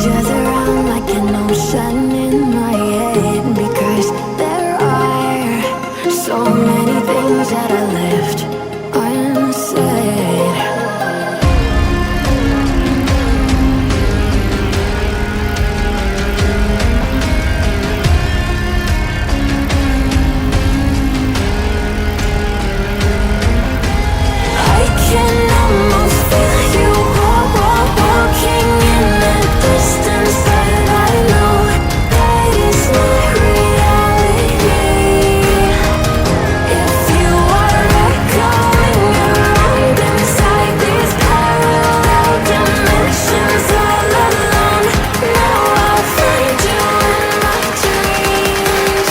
rages around like an ocean in my head, because there are so many things that I left unsaid. I can almost feel you walking in the distance, but I know that it's not reality. If you are echoing around inside these parallel dimensions all alone, now I'll find you in my dreams.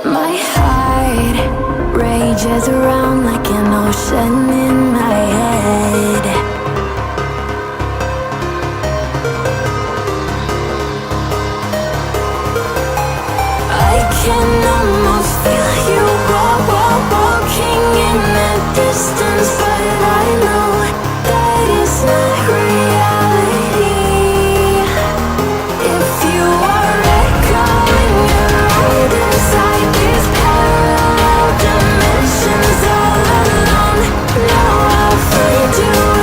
My heart rages around like an ocean in my head. I can almost feel you walking in the distance, but I know that it's not reality. If you are echoing around inside these parallel dimensions all alone, now I'll find you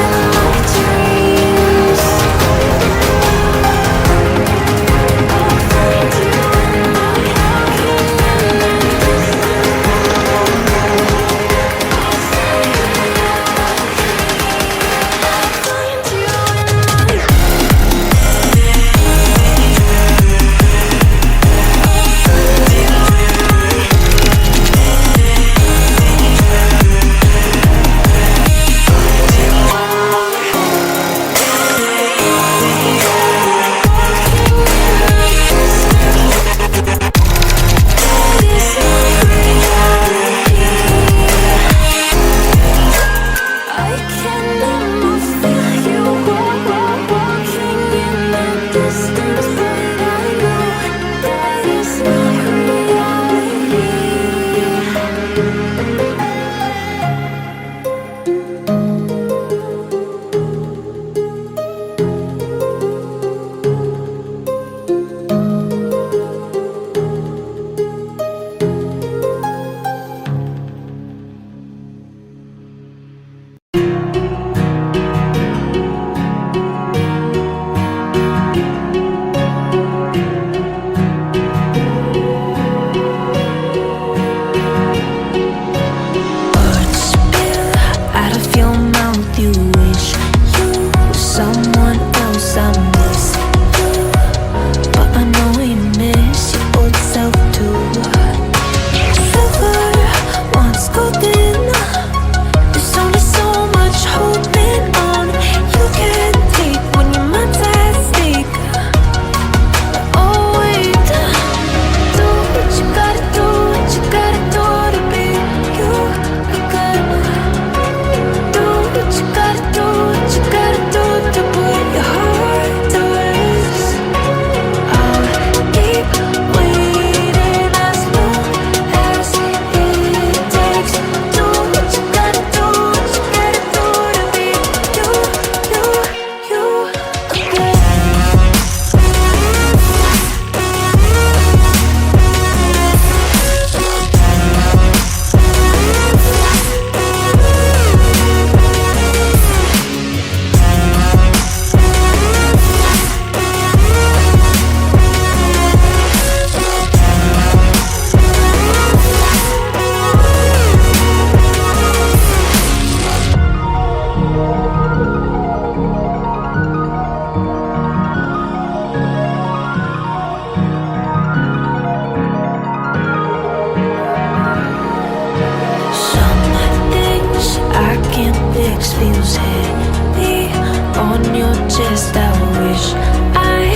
makes feels heavy on your chest. I wish I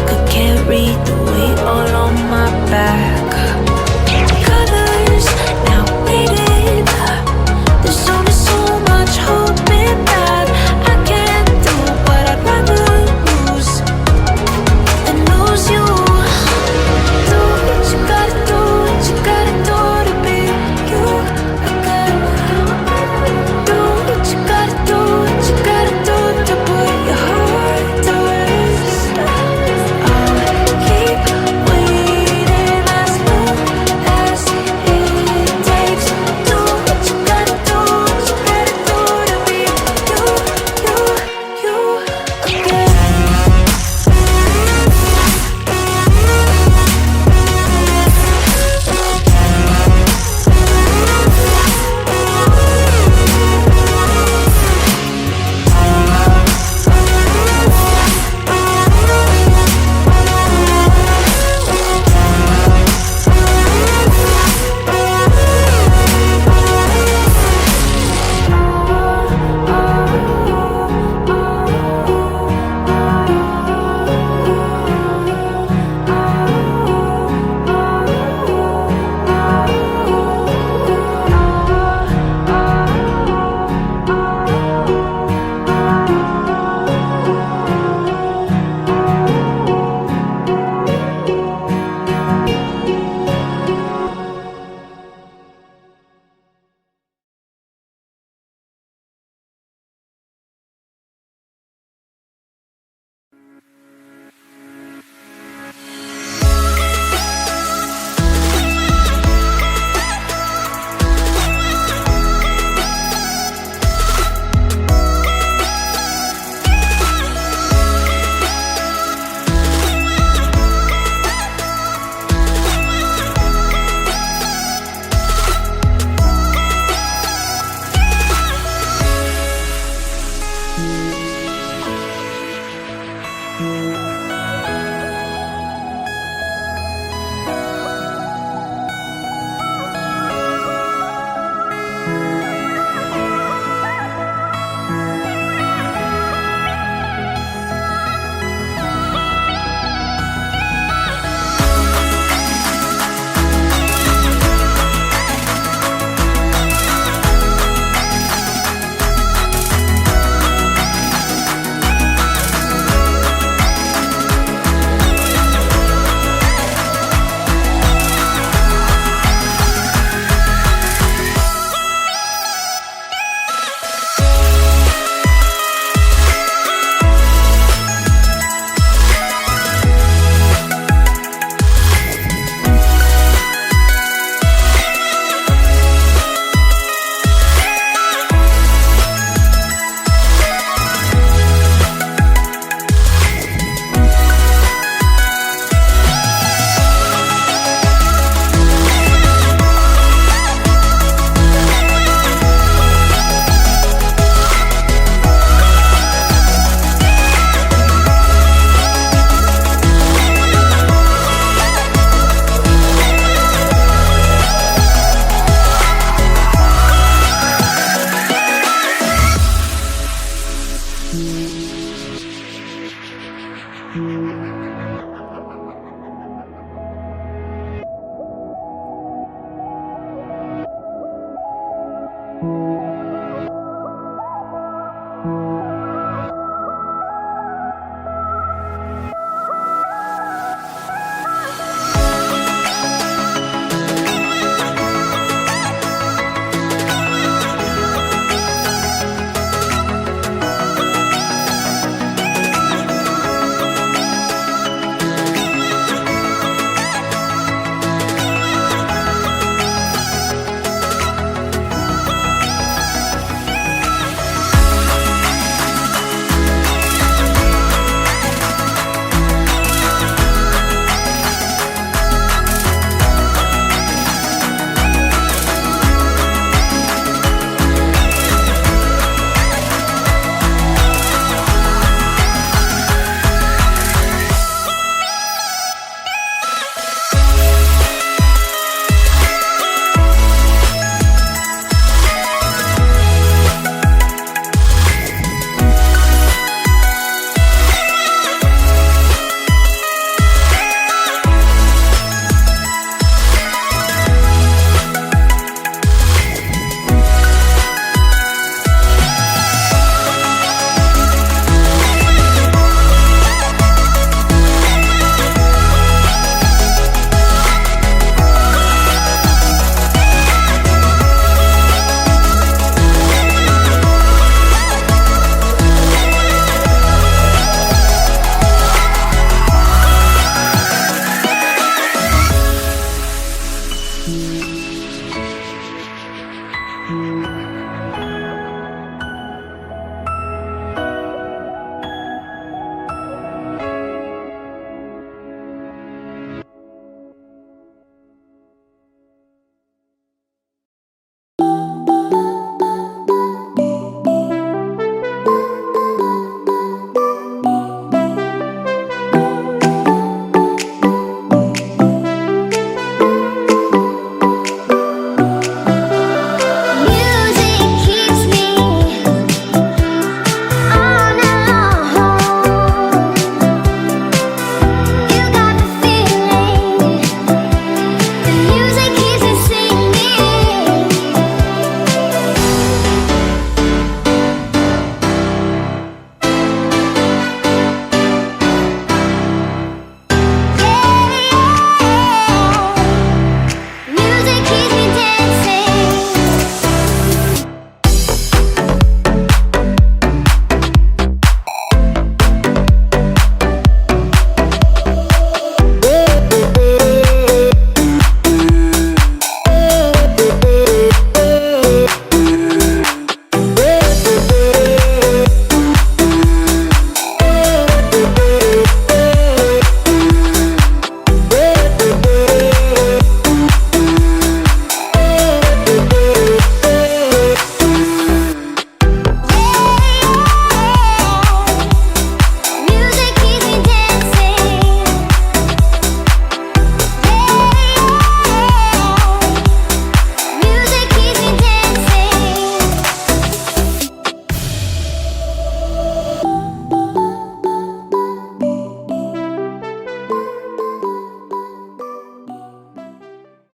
could carry the weight all on my back. Colors now faded. There's only so much hoping that I can do, but I'd rather lose than lose you. Do what you gotta do, what you gotta do to be you. I gotta do what you gotta do, what you gotta do to put your heart to rest. I'll keep waiting